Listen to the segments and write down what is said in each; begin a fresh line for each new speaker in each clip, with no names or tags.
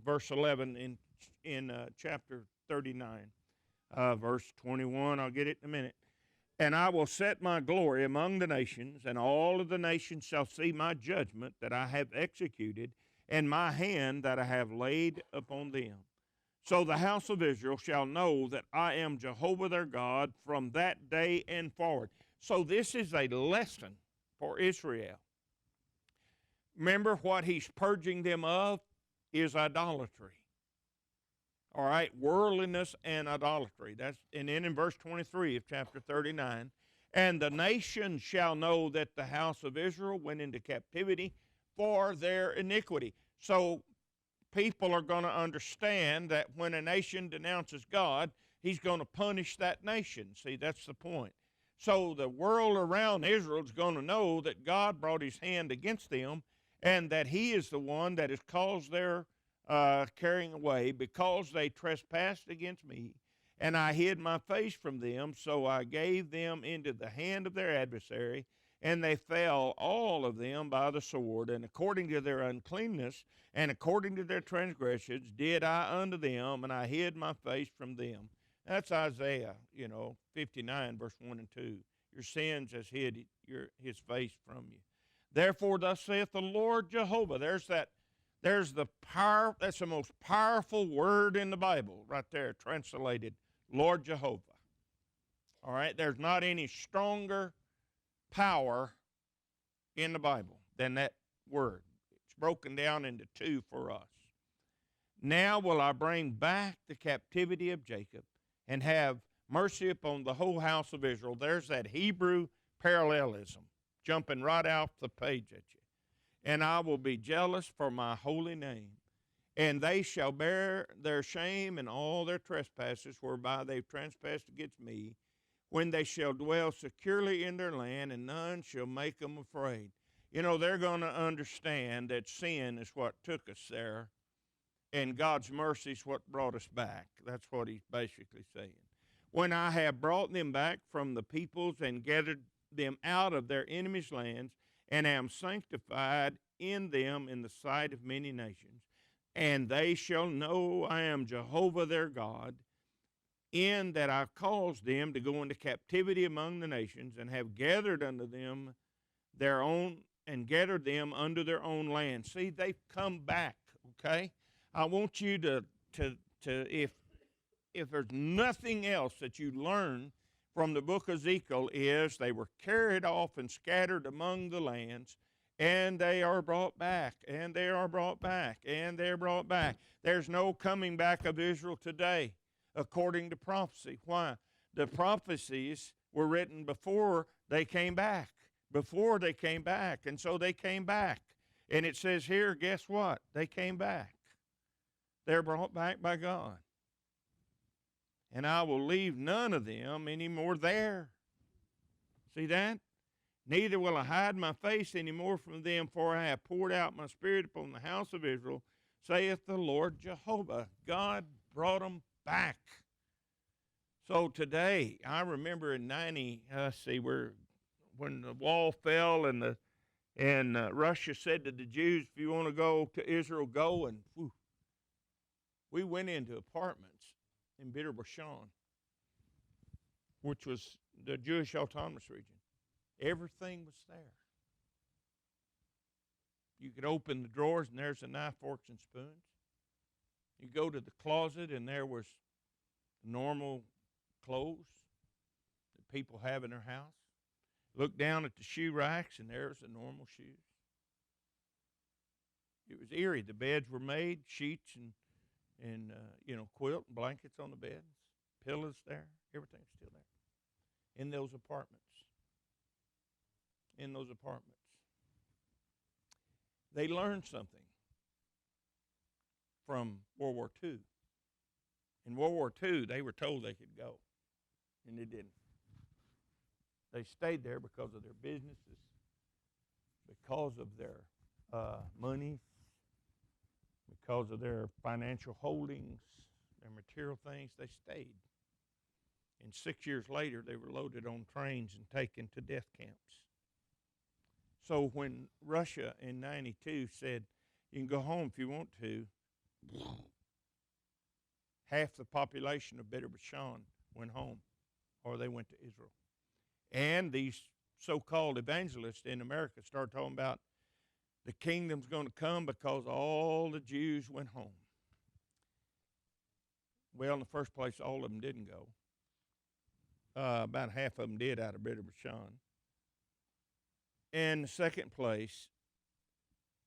verse 11 in chapter 39. Verse 21, I'll get it in a minute. And I will set my glory among the nations, and all of the nations shall see my judgment that I have executed, and my hand that I have laid upon them. So the house of Israel shall know that I am Jehovah their God from that day and forward. So this is a lesson for Israel. Remember, what he's purging them of is idolatry. All right, worldliness and idolatry. And then in verse 23 of chapter 39, and the nations shall know that the house of Israel went into captivity for their iniquity. So people are going to understand that when a nation denounces God, he's going to punish that nation. See, that's the point. So the world around Israel is going to know that God brought his hand against them, and that he is the one that has caused their carrying away, because they trespassed against me, and I hid my face from them, so I gave them into the hand of their adversary, and they fell all of them by the sword, and according to their uncleanness and according to their transgressions did I unto them, and I hid my face from them. That's Isaiah, 59, verse 1 and 2. Your sins has hid his face from you. Therefore, thus saith the Lord Jehovah. There's the power. That's the most powerful word in the Bible right there, translated Lord Jehovah. All right, there's not any stronger power in the Bible than that word. It's broken down into two for us. Now will I bring back the captivity of Jacob and have mercy upon the whole house of Israel. There's that Hebrew parallelism jumping right off the page at you. And I will be jealous for my holy name, and they shall bear their shame and all their trespasses whereby they've trespassed against me, when they shall dwell securely in their land, and none shall make them afraid. They're going to understand that sin is what took us there, and God's mercy is what brought us back. That's what he's basically saying. When I have brought them back from the peoples and gathered them out of their enemies' lands, and am sanctified in them in the sight of many nations, and they shall know I am Jehovah their God, in that I caused them to go into captivity among the nations, and have gathered unto them their own, and gathered them unto their own land. See, they've come back, okay? I want you to if there's nothing else that you learn from the book of Ezekiel, is they were carried off and scattered among the lands, and they are brought back, and they are brought back, and they're brought back. There's no coming back of Israel today, according to prophecy. Why? The prophecies were written before they came back, and so they came back. And it says here, guess what? They came back. They're brought back by God. And I will leave none of them any more there. See that? Neither will I hide my face any more from them, for I have poured out my spirit upon the house of Israel, saith the Lord Jehovah. God brought them back. So today, I remember in 90, when the wall fell and Russia said to the Jews, if you want to go to Israel, go. And we went into apartments in Bitter Bashan, which was the Jewish Autonomous Region. Everything was there. You could open the drawers, and there's the knife, forks, and spoons. You go to the closet, and there was normal clothes that people have in their house. Look down at the shoe racks, and there's the normal shoes. It was eerie. The beds were made, sheets and quilt and blankets on the beds, pillows there, everything's still there. In those apartments. They learned something from World War II. In World War II, they were told they could go, and they didn't. They stayed there because of their businesses, because of their money, because of their financial holdings, their material things. They stayed. And 6 years later, they were loaded on trains and taken to death camps. So when Russia in 92 said, you can go home if you want to, half the population of Beta Bashan went home, or they went to Israel. And these so-called evangelists in America started talking about the kingdom's going to come because all the Jews went home. Well, in the first place, all of them didn't go. About half of them did out of Beta Bashan. And in the second place,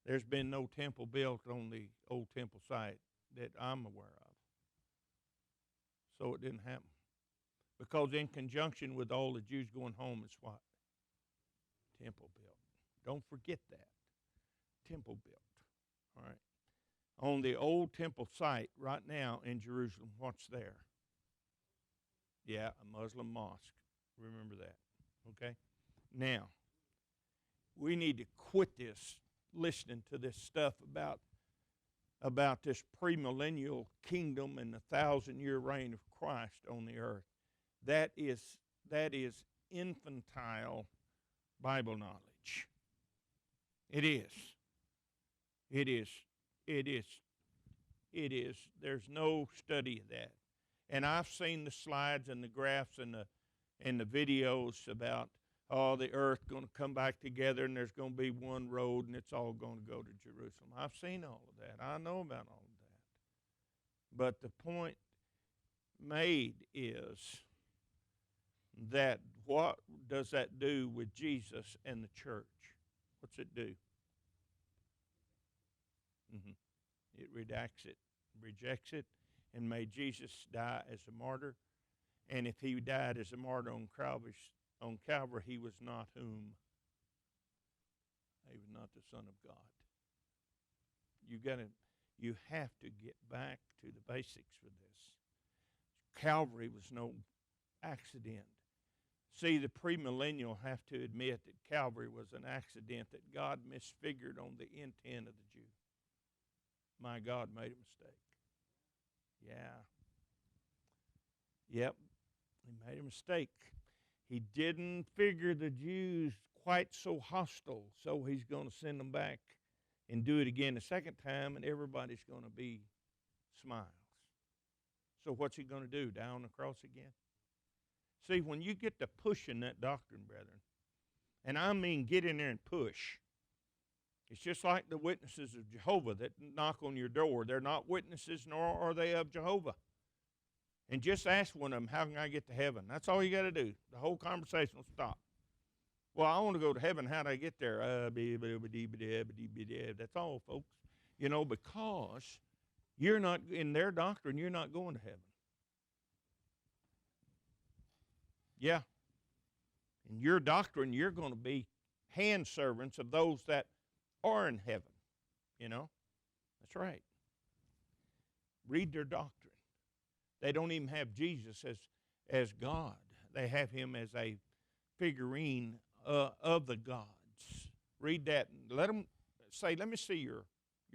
there's been no temple built on the old temple site that I'm aware of. So it didn't happen. Because in conjunction with all the Jews going home is what? Temple built. Don't forget that. Temple built. All right. On the old temple site right now in Jerusalem, what's there? Yeah, a Muslim mosque. Remember that. Okay? Now, we need to quit this, listening to this stuff about this premillennial kingdom and the 1,000-year reign of Christ on the earth. That is infantile Bible knowledge. It is. It is. It is. It is. There's no study of that. And I've seen the slides and the graphs and the videos about the earth going to come back together and there's going to be one road and it's all going to go to Jerusalem. I've seen all of that. I know about all of that. But the point made is that what does that do with Jesus and the church? What's it do? It rejects it, and made Jesus die as a martyr. And if he died as a martyr on Calvary, he was not whom? He was not the Son of God. You have to get back to the basics with this. Calvary was no accident. See, the premillennial have to admit that Calvary was an accident that God misfigured on the intent of the Jew. My God made a mistake. Yeah. Yep. He made a mistake. He didn't figure the Jews quite so hostile, so he's going to send them back and do it again the second time, and everybody's going to be smiles. So what's he going to do? Die on the cross again? See, when you get to pushing that doctrine, brethren, and I mean get in there and push, it's just like the witnesses of Jehovah that knock on your door. They're not witnesses, nor are they of Jehovah. And just ask one of them, how can I get to heaven? That's all you got to do. The whole conversation will stop. Well, I want to go to heaven. How do I get there? That's all, folks. You know, because you're not, in their doctrine, you're not going to heaven. Yeah. In your doctrine, you're going to be hand servants of those that are in heaven. You know? That's right. Read their doctrine. They don't even have Jesus as God. They have him as a figurine of the gods. Read that and let them say, let me see your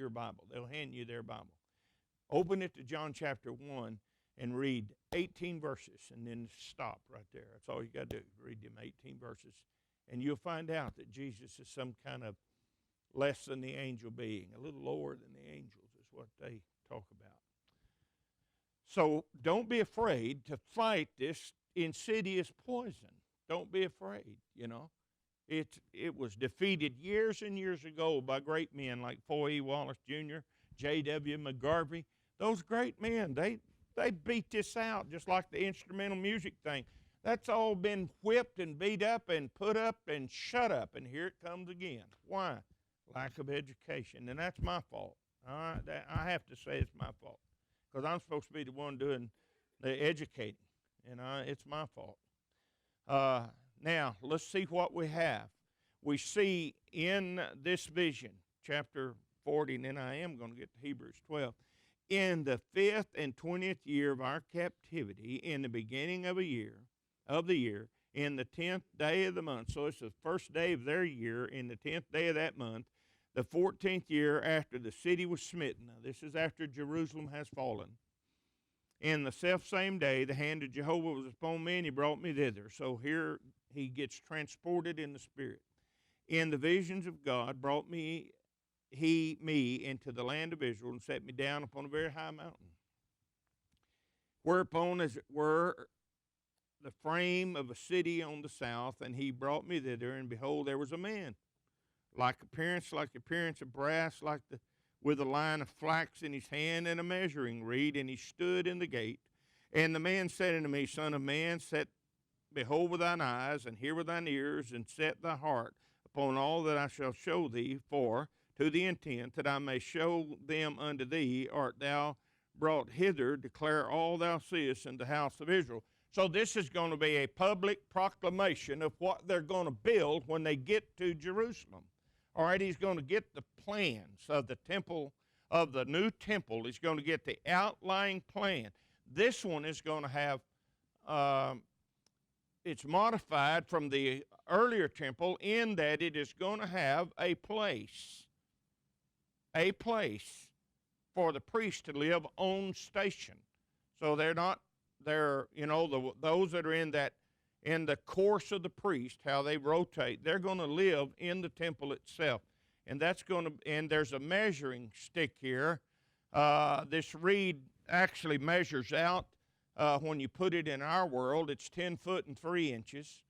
Bible. They'll hand you their Bible. Open it to John chapter 1 and read 18 verses and then stop right there. That's all you got to do. Read them 18 verses. And you'll find out that Jesus is some kind of less than the angel being, a little lower than the angels is what they talk about. So don't be afraid to fight this insidious poison. Don't be afraid, you know. It was defeated years and years ago by great men like Foy E. Wallace Jr., J.W. McGarvey. Those great men, they beat this out just like the instrumental music thing. That's all been whipped and beat up and put up and shut up, and here it comes again. Why? Lack of education, and that's my fault. All right? I have to say it's my fault because I'm supposed to be the one doing the educating, and it's my fault. Now, let's see what we have. We see in this vision, chapter 40, and then I am going to get to Hebrews 12. In the 5th and 20th year of our captivity, in the beginning of the year, in the 10th day of the month, so it's the first day of their year, in the 10th day of that month, the 14th year after the city was smitten. Now, this is after Jerusalem has fallen. In the selfsame day, the hand of Jehovah was upon me, and he brought me thither. So here he gets transported in the Spirit. In the visions of God brought me he me into the land of Israel, and set me down upon a very high mountain, whereupon, as it were, the frame of a city on the south, and he brought me thither, and behold, there was a man, like the appearance of brass, with a line of flax in his hand, and a measuring reed, and he stood in the gate. And the man said unto me, Son of man, behold with thine eyes, and hear with thine ears, and set thy heart upon all that I shall show thee, for to the intent that I may show them unto thee art thou brought hither, declare all thou seest in the house of Israel. So this is going to be a public proclamation of what they're going to build when they get to Jerusalem. All right, he's going to get the plans of the temple, of the new temple. He's going to get the outlying plan. This one is going to have, it's modified from the earlier temple in that it is going to have a place for the priest to live on station. So those that are in the course of the priest, how they rotate, they're going to live in the temple itself. And there's a measuring stick here. This reed actually measures out, when you put it in our world, it's 10 foot and 3 inches.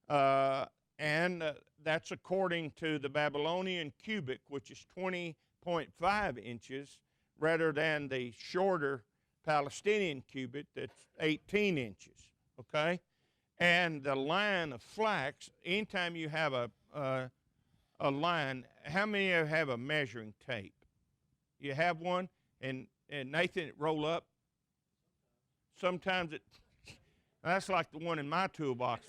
And that's according to the Babylonian cubit, which is 20.5 inches, rather than the shorter Palestinian cubit that's 18 inches, okay? And the line of flax, anytime you have a line, how many of you have a measuring tape? You have one, and Nathan, it roll up? Sometimes that's like the one in my toolbox.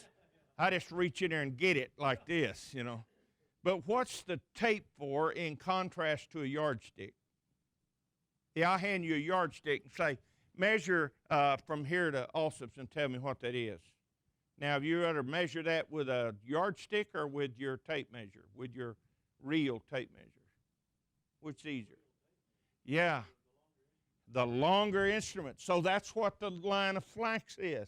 I just reach in there and get it like this, But what's the tape for in contrast to a yardstick? Yeah, I'll hand you a yardstick and say, measure from here to Allsup's and tell me what that is. Now, have you ever measured that with a yardstick or with your tape measure, with your real tape measure? Which is easier? Yeah, the longer instrument. So that's what the line of flax is.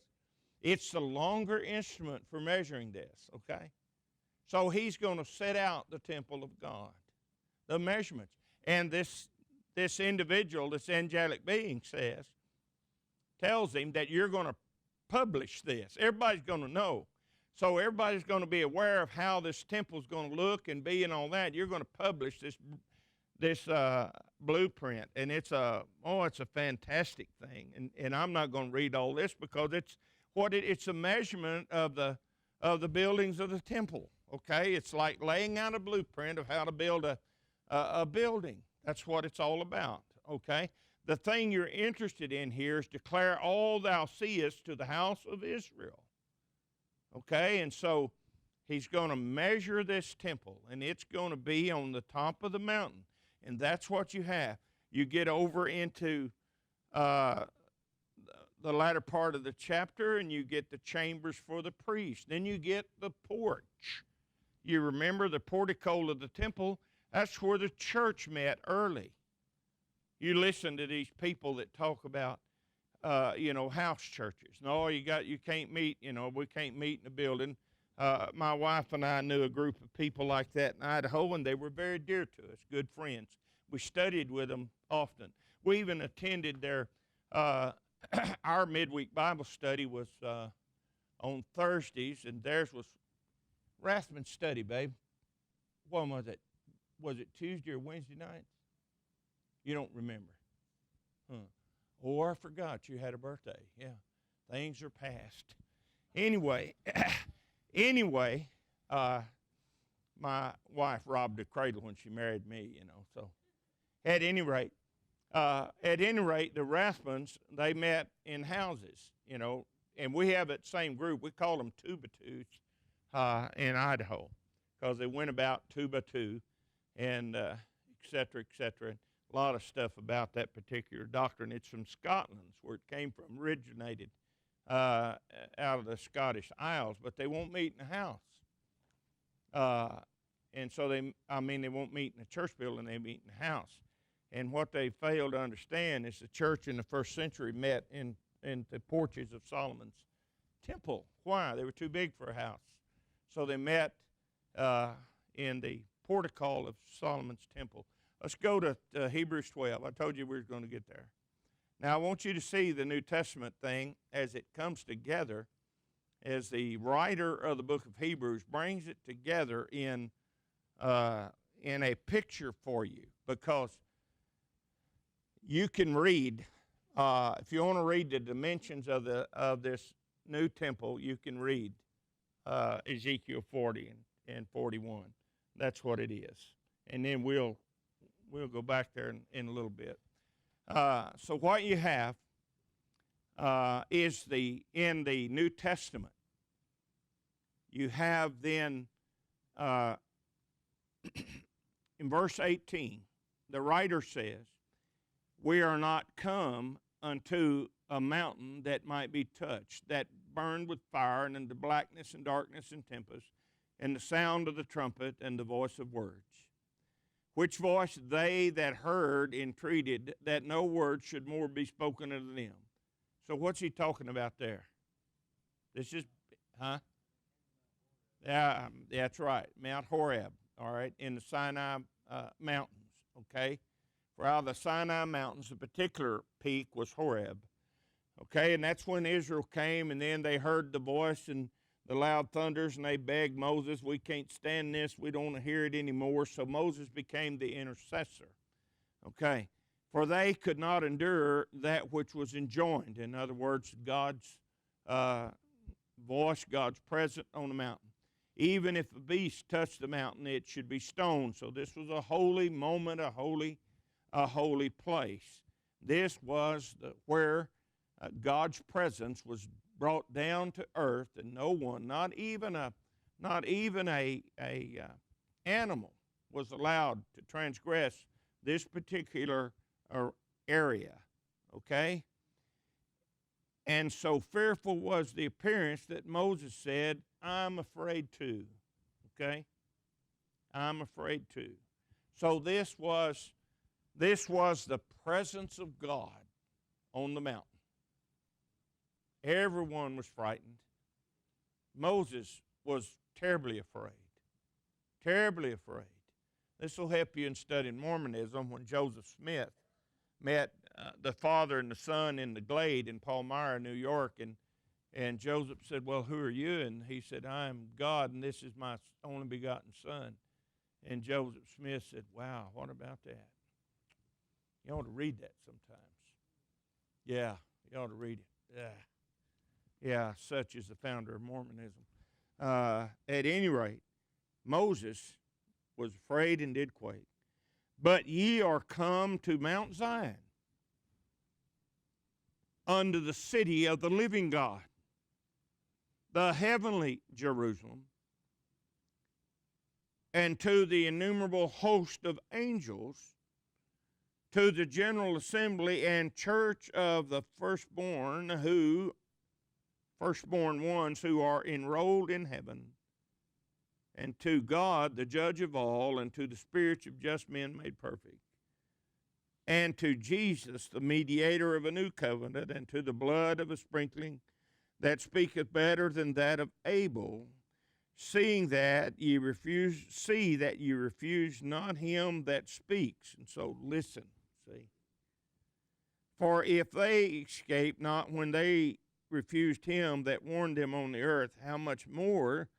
It's the longer instrument for measuring this, okay? So he's going to set out the temple of God, the measurements. And this individual, this angelic being tells him that you're going to publish this. Everybody's going to know. So everybody's going to be aware of how this temple's going to look and be and all that. You're going to publish this blueprint, and it's a fantastic thing. And I'm not going to read all this because it's a measurement of the buildings of the temple. Okay, it's like laying out a blueprint of how to build a building. That's what it's all about. Okay, the thing you're interested in here is declare all thou seest to the house of Israel. Okay, and so he's going to measure this temple, and it's going to be on the top of the mountain. And that's what you have. You get over into the latter part of the chapter, and you get the chambers for the priest. Then you get the porch. You remember the portico of the temple? That's where the church met early. You listen to these people that talk about, house churches. No, you can't meet, we can't meet in a building. My wife and I knew a group of people like that in Idaho, and they were very dear to us, good friends. We studied with them often. We even attended their, our midweek Bible study was on Thursdays, and theirs was Rathman's study, babe. When was it? Was it Tuesday or Wednesday night? You don't remember. Huh. Oh, I forgot you had a birthday. Yeah, things are past. Anyway, my wife robbed a cradle when she married me, so at any rate, the Rathmans, they met in houses, and we have that same group. We call them two by twos in Idaho because they went about 2 by 2 and et cetera, et cetera. A lot of stuff about that particular doctrine. It's from Scotland, where it came from, originated out of the Scottish Isles, but they won't meet in a house. And so they won't meet in a church building, they meet in a house. And what they fail to understand is the church in the first century met in the porches of Solomon's temple. Why? They were too big for a house. So they met in the portico of Solomon's temple. Let's go to Hebrews 12. I told you we were going to get there. Now, I want you to see the New Testament thing as it comes together, as the writer of the book of Hebrews brings it together in a picture for you, because you can read, if you want to read the dimensions of this new temple, you can read Ezekiel 40 and 41. That's what it is. And then we'll go back there in a little bit. So what you have is in the New Testament, you have then in verse 18, the writer says, "We are not come unto a mountain that might be touched, that burned with fire, and into blackness and darkness and tempest, and the sound of the trumpet and the voice of words. Which voice they that heard entreated that no word should more be spoken unto them." So what's he talking about there? This is, Yeah, that's right, Mount Horeb, all right, in the Sinai Mountains, okay? For out of the Sinai Mountains, the particular peak was Horeb, okay? And that's when Israel came, and then they heard the voice and the loud thunders, and they begged Moses, "We can't stand this. We don't want to hear it anymore." So Moses became the intercessor, okay? For they could not endure that which was enjoined. In other words, God's voice, God's presence on the mountain. Even if a beast touched the mountain, it should be stoned. So this was a holy moment, a holy place. This was where God's presence was brought down to earth, and no one, not even a animal, was allowed to transgress this particular area. Okay. And so fearful was the appearance that Moses said, "I'm afraid too." Okay? I'm afraid too. So this was the presence of God on the mountain. Everyone was frightened. Moses was terribly afraid. Terribly afraid. This will help you in studying Mormonism. When Joseph Smith met the father and the son in the Glade in Palmyra, New York, and Joseph said, "Well, who are you?" And he said, "I am God, and this is my only begotten son." And Joseph Smith said, "Wow, what about that?" You ought to read that sometimes. Yeah, you ought to read it. Yeah, such is the founder of Mormonism. At any rate, Moses was afraid and did quake. "But ye are come to Mount Zion, unto the city of the living God, the heavenly Jerusalem, and to the innumerable host of angels, to the general assembly and church of the firstborn ones who are enrolled in heaven, and to God, the judge of all, and to the spirits of just men made perfect, and to Jesus, the mediator of a new covenant, and to the blood of a sprinkling that speaketh better than that of Abel, see that ye refuse not him that speaks." And so listen, see. "For if they escape not when they refused him that warned them on the earth, how much more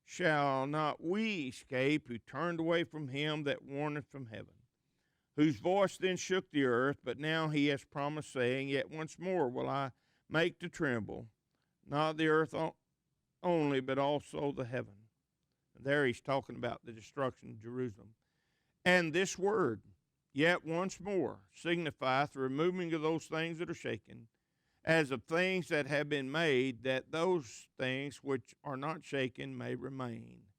shall not we escape who turned away from him that warneth from heaven? Whose voice then shook the earth, but now he has promised, saying, Yet once more will I make to tremble, not the earth only, but also the heaven." And there he's talking about the destruction of Jerusalem. "And this word, yet once more, signifieth the removing of those things that are shaken, as of things that have been made, that those things which are not shaken may remain.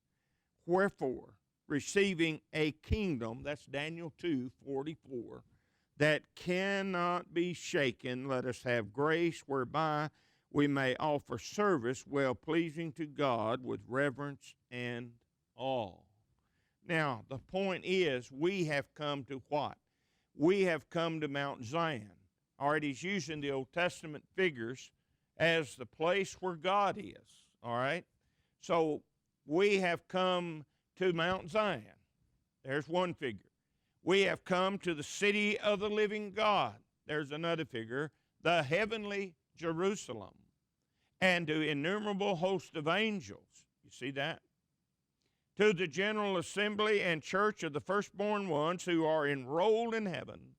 Wherefore, receiving a kingdom," that's Daniel 2:44, "that cannot be shaken, let us have grace whereby we may offer service well-pleasing to God with reverence and awe." Now, the point is, we have come to what? We have come to Mount Zion. All right, he's using the Old Testament figures as the place where God is. All right? So we have come to Mount Zion. There's one figure. We have come to the city of the living God. There's another figure, the heavenly Jerusalem, and to innumerable hosts of angels. You see that? To the general assembly and church of the firstborn ones who are enrolled in heaven,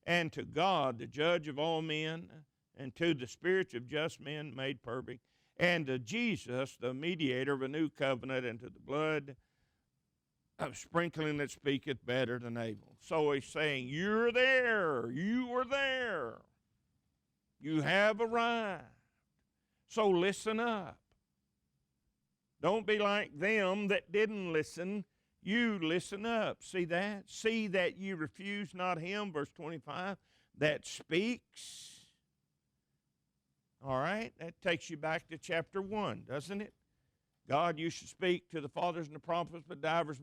and to God, the judge of all men, and to the spirits of just men made perfect, and to Jesus, the mediator of a new covenant, and to the blood of sprinkling that speaketh better than Abel. So he's saying, you're there. You were there. You have arrived. So listen up. Don't be like them that didn't listen. You listen up. See that? See that you refuse not him, verse 25, that speaks. All right? That takes you back to chapter 1, doesn't it? God used to speak to the fathers and the prophets, but divers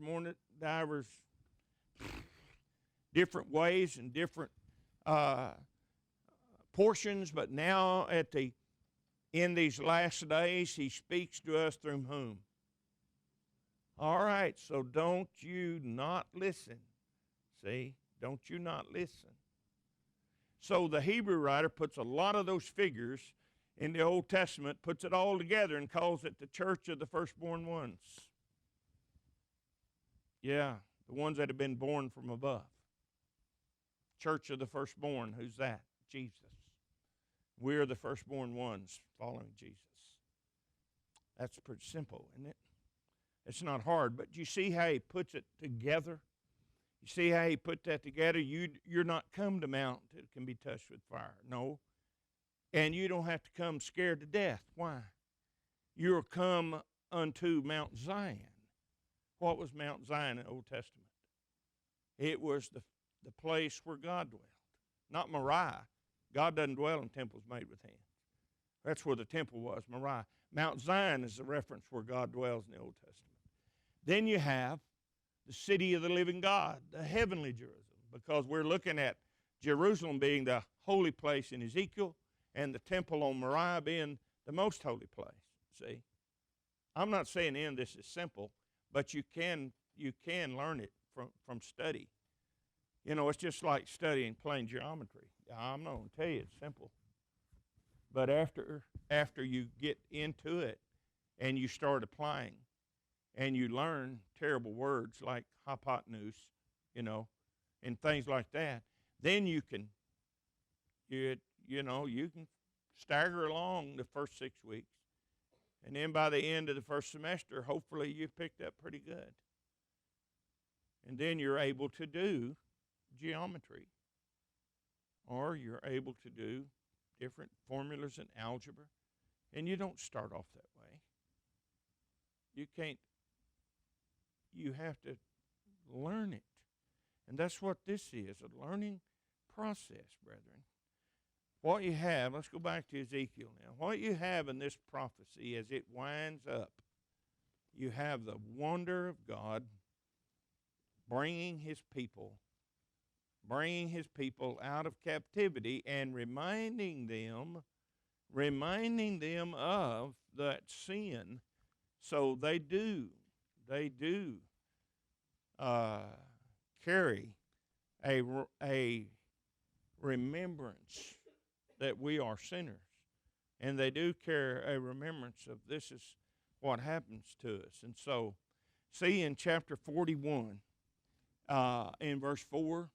different ways and different portions. But now in these last days, he speaks to us through whom? All right, so don't you not listen. See? Don't you not listen. So the Hebrew writer puts a lot of those figures in the Old Testament, puts it all together and calls it the church of the firstborn ones. Yeah, the ones that have been born from above. Church of the firstborn, who's that? Jesus. We're the firstborn ones following Jesus. That's pretty simple, isn't it? It's not hard, but you see how he puts it together? You see how he put that together? You're not come to mount that can be touched with fire. No. And you don't have to come scared to death. Why? You're come unto Mount Zion. What was Mount Zion in the Old Testament? It was the place where God dwelled. Not Moriah. God doesn't dwell in temples made with hands. That's where the temple was, Moriah. Mount Zion is the reference where God dwells in the Old Testament. Then you have the city of the living God, the heavenly Jerusalem, because we're looking at Jerusalem being the holy place in Ezekiel, and the temple on Moriah being the most holy place. See? I'm not saying any of this is simple, but you can learn it from study. You know, it's just like studying plane geometry. I'm not going to tell you it's simple. But after you get into it and you start applying and you learn terrible words like hypotenuse, you know, and things like that, then you can stagger along the first 6 weeks. And then by the end of the first semester, hopefully you've picked up pretty good. And then you're able to do geometry. Or you're able to do different formulas in algebra. And you don't start off that way. You have to learn it. And that's what this is, a learning process, brethren. What you have, let's go back to Ezekiel now. What you have in this prophecy as it winds up, you have the wonder of God bringing his people out of captivity and reminding them of that sin. So they do carry a remembrance that we are sinners. And they do carry a remembrance of this is what happens to us. And so, see in chapter 41, in verse 4,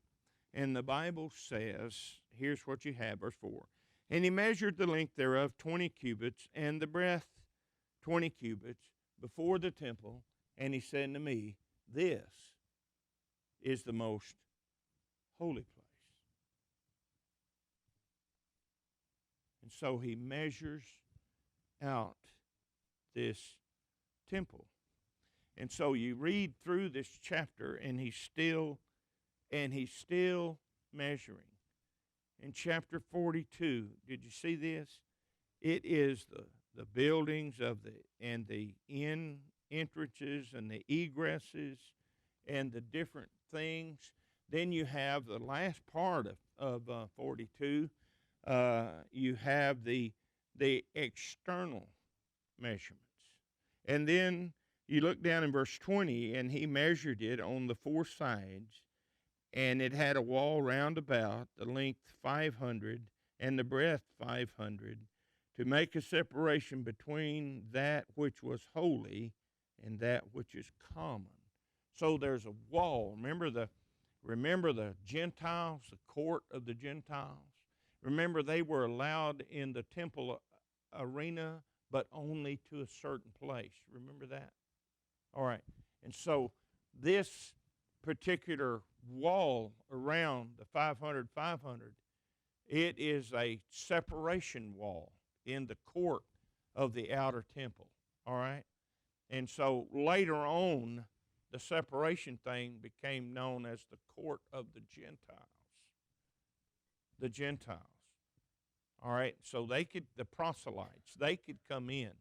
and the Bible says, here's what you have, verse 4. And he measured the length thereof 20 cubits, and the breadth 20 cubits, before the temple. And he said to me, this is the most holy place. And so he measures out this temple. And so you read through this chapter, and he's still measuring. In chapter 42, did you see this? It is the buildings of the entrances and the egresses and the different things. Then you have the last part of 42. You have the external measurements. And then you look down in verse 20, and he measured it on the four sides, And it had a wall round about, the length 500, and the breadth 500, to make a separation between that which was holy and that which is common. So there's a wall. Remember the Gentiles, the court of the Gentiles? Remember, they were allowed in the temple arena, but only to a certain place. Remember that? All right. And so this particular wall around the 500, it is a separation wall in the court of the outer temple. All right. And so later on, the separation thing became known as the court of the Gentiles. The Gentiles. All right. So the proselytes, they could come in,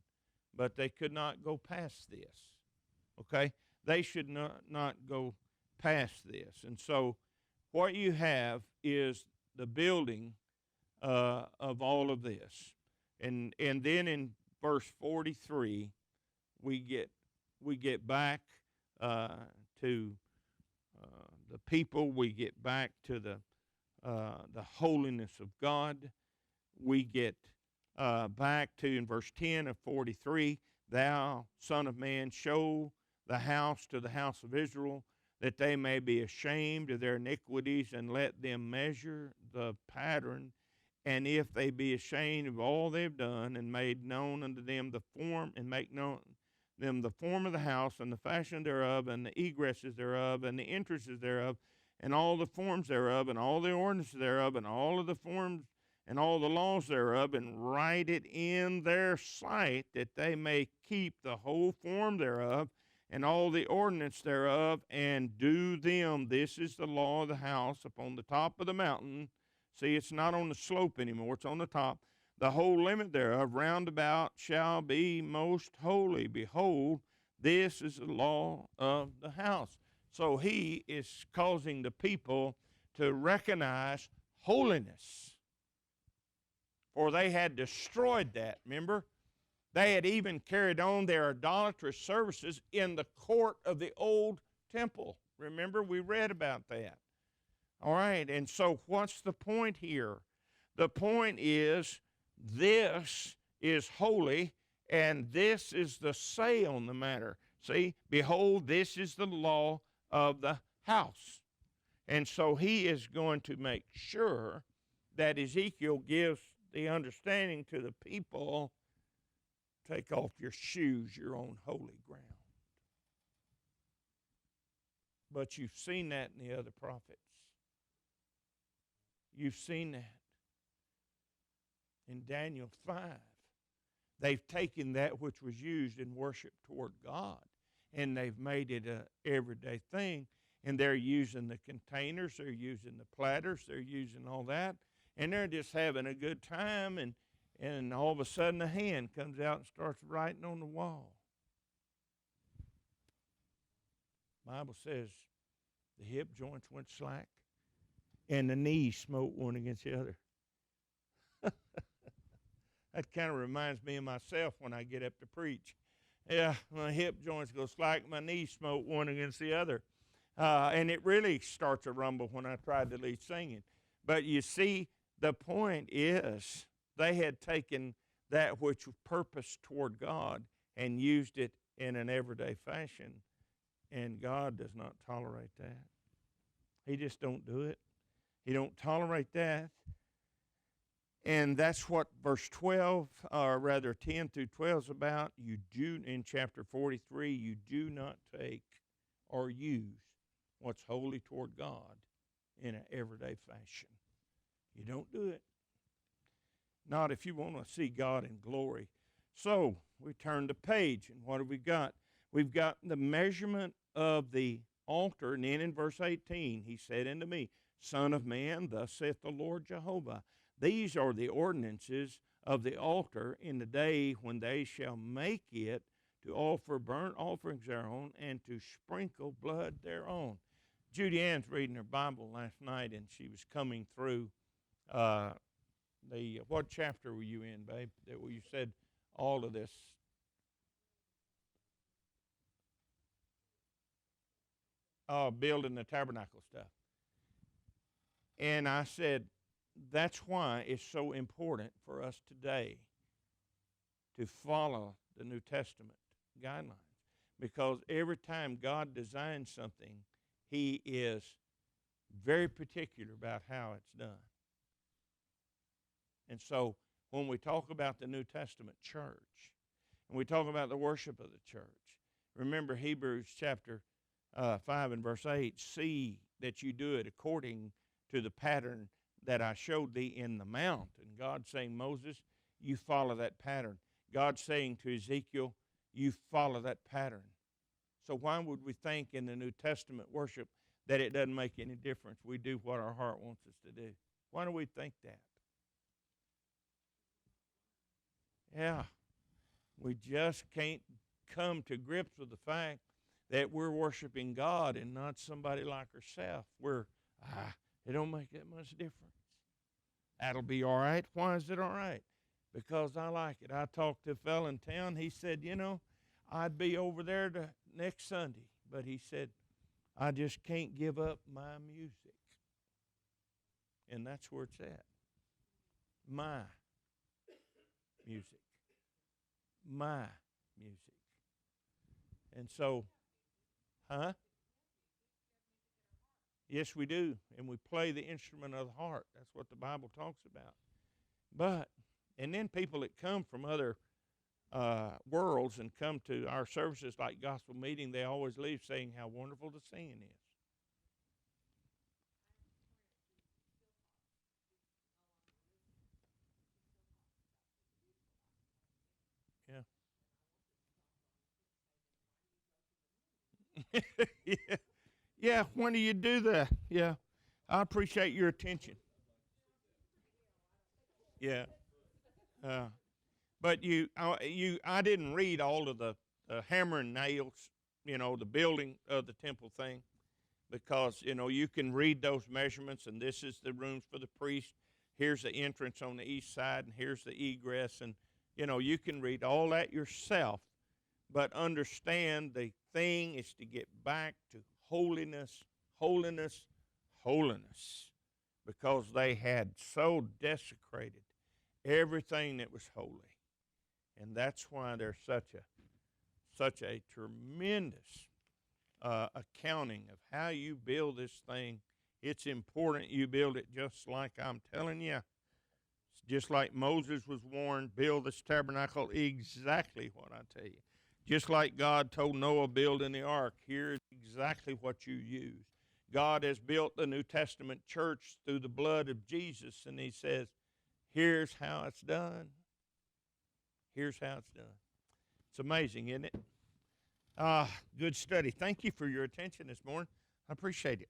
but they could not go past this. Okay. They should not go past this. And so what you have is the building of all of this. And then in verse 43, we get back to the people. We get back to the holiness of God. We get back to, in verse 10 of 43, thou, son of man, show the house to the house of Israel, that they may be ashamed of their iniquities, and let them measure the pattern. And if they be ashamed of all they've done, and made known unto them the form, and make known them the form of the house, and the fashion thereof, and the egresses thereof, and the entrances thereof, and all the forms thereof, and all the ordinances thereof, and all of the forms and all the laws thereof, and write it in their sight, that they may keep the whole form thereof, and all the ordinance thereof, and do them. This is the law of the house upon the top of the mountain. See, it's not on the slope anymore, it's on the top. The whole limit thereof round about shall be most holy. Behold, this is the law of the house. So he is causing the people to recognize holiness. For they had destroyed that, remember? They had even carried on their idolatrous services in the court of the old temple. Remember, we read about that. All right, and so what's the point here? The point is, this is holy, and this is the say on the matter. See, behold, this is the law of the house. And so he is going to make sure that Ezekiel gives the understanding to the people, take off your shoes, you're on holy ground. But you've seen that in the other prophets. You've seen that in Daniel 5. They've taken that which was used in worship toward God, and they've made it an everyday thing, and they're using the containers, they're using the platters, they're using all that, and they're just having a good time, and all of a sudden a hand comes out and starts writing on the wall. The Bible says the hip joints went slack, and the knees smote one against the other. That kind of reminds me of myself when I get up to preach. Yeah, my hip joints go slack, my knees smote one against the other. And it really starts a rumble when I tried to lead singing. But you see, the point is they had taken that which was purposed toward God and used it in an everyday fashion, and God does not tolerate that. He just don't do it. He don't tolerate that. And that's what verse 12, or rather 10 through 12 is about. You do, in chapter 43, you do not take or use what's holy toward God in an everyday fashion. You don't do it. Not if you want to see God in glory. So we turn the page, and what have we got? We've got the measurement of the altar, and then in verse 18, he said unto me, Son of man, thus saith the Lord Jehovah, these are the ordinances of the altar in the day when they shall make it to offer burnt offerings thereon and to sprinkle blood thereon. Judy Ann's reading her Bible last night, and she was coming through what chapter were you in, babe, that you said all of this? Building the tabernacle stuff. And I said, that's why it's so important for us today to follow the New Testament guidelines. Because every time God designs something, He is very particular about how it's done. And so when we talk about the New Testament church, and we talk about the worship of the church, remember Hebrews chapter 5 and verse 8, see that you do it according to the pattern that I showed thee in the mount. And God saying, Moses, you follow that pattern. God saying to Ezekiel, you follow that pattern. So why would we think in the New Testament worship that it doesn't make any difference? We do what our heart wants us to do. Why do we think that? Yeah, we just can't come to grips with the fact that we're worshiping God and not somebody like ourselves. It don't make that much difference. That'll be all right. Why is it all right? Because I like it. I talked to a fellow in town. He said, I'd be over there next Sunday. But he said, I just can't give up my music. And that's where it's at. My music. My music. And so, yes, we do. And we play the instrument of the heart. That's what the Bible talks about. And then people that come from other worlds and come to our services like gospel meeting, they always leave saying how wonderful the singing is. Yeah. Yeah, when do you do that? Yeah. I appreciate your attention. Yeah. But I didn't read all of the hammer and nails, the building of the temple thing, because, you can read those measurements, and this is the rooms for the priest. Here's the entrance on the east side, and here's the egress, and, you can read all that yourself, but understand the thing is to get back to holiness, holiness, holiness, because they had so desecrated everything that was holy. And that's why there's such a tremendous accounting of how you build this thing. It's important you build it just like I'm telling you. It's just like Moses was warned, build this tabernacle exactly what I tell you. Just like God told Noah, build in the ark, here's exactly what you use. God has built the New Testament church through the blood of Jesus, and He says, here's how it's done. Here's how it's done. It's amazing, isn't it? Good study. Thank you for your attention this morning. I appreciate it.